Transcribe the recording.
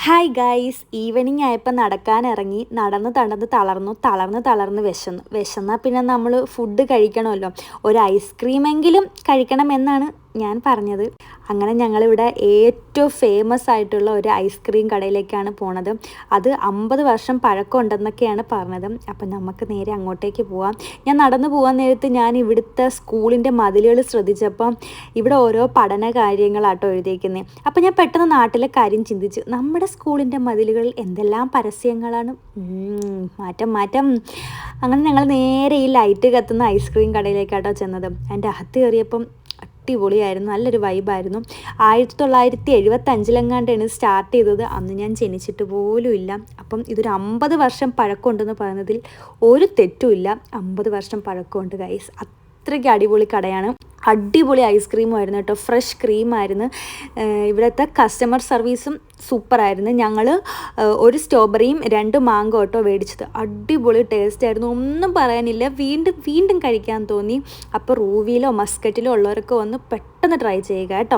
Hi guys, evening ആയപ്പോൾ നടക്കാനിറങ്ങി. തളർന്ന് വിശന്നാൽ പിന്നെ നമ്മൾ ഫുഡ് കഴിക്കണമല്ലോ. ഒരു ഐസ്ക്രീമെങ്കിലും കഴിക്കണമെന്നാണ് ഞാൻ പറഞ്ഞത്. അങ്ങനെ ഞങ്ങളിവിടെ ഏറ്റവും ഫേമസ് ആയിട്ടുള്ള ഒരു ഐസ്ക്രീം കടയിലേക്കാണ് പോണത്. അത് 50 വർഷം പഴക്കമുണ്ടെന്നൊക്കെയാണ് പറഞ്ഞത്. അപ്പം നമുക്ക് നേരെ അങ്ങോട്ടേക്ക് പോവാം. ഞാൻ നടന്നു പോകാൻ നേരത്ത് ഞാൻ ഇവിടുത്തെ സ്കൂളിൻ്റെ മതിലുകൾ ശ്രദ്ധിച്ചപ്പം ഇവിടെ ഓരോ പഠന കാര്യങ്ങളാട്ടോ എഴുതിയിരിക്കുന്നത്. അപ്പം ഞാൻ പെട്ടെന്ന് നാട്ടിലെ കാര്യം ചിന്തിച്ചു. നമ്മുടെ സ്കൂളിൻ്റെ മതിലുകളിൽ എന്തെല്ലാം പരസ്യങ്ങളാണ്. മാറ്റം. അങ്ങനെ ഞങ്ങൾ നേരെ ഈ ലൈറ്റ് കത്തുന്ന ഐസ്ക്രീം കടയിലേക്കാട്ടോ ചെന്നത്. അതിൻ്റെ അകത്ത് കയറിയപ്പം അടിപൊളിയായിരുന്നു, നല്ലൊരു വൈബായിരുന്നു. 1975 സ്റ്റാർട്ട് ചെയ്തത്. അന്ന് ഞാൻ ജനിച്ചിട്ട് പോലും ഇല്ല. അപ്പം ഇതൊരു 50 വർഷം പഴക്കമുണ്ടെന്ന് പറയുന്നതിൽ ഒരു തെറ്റുമില്ല. 50 വർഷം പഴക്കമുണ്ട് ഗൈസ്. അത്രയ്ക്ക് അടിപൊളി കടയാണ്. അടിപൊളി ഐസ്ക്രീമായിരുന്നു കേട്ടോ, ഫ്രഷ് ക്രീമായിരുന്നു. ഇവിടുത്തെ കസ്റ്റമർ സർവീസും സൂപ്പറായിരുന്നു. ഞങ്ങൾ ഒരു സ്ട്രോബെറിയും 2 മാങ്കോ കേട്ടോ മേടിച്ചത്. അടിപൊളി ടേസ്റ്റ് ആയിരുന്നു, ഒന്നും പറയാനില്ല. വീണ്ടും കഴിക്കാൻ തോന്നി. അപ്പോൾ റൂവിയിലോ മസ്കറ്റിലോ ഉള്ളവരൊക്കെ വന്ന് പെട്ടെന്ന് ട്രൈ ചെയ്യുക കേട്ടോ.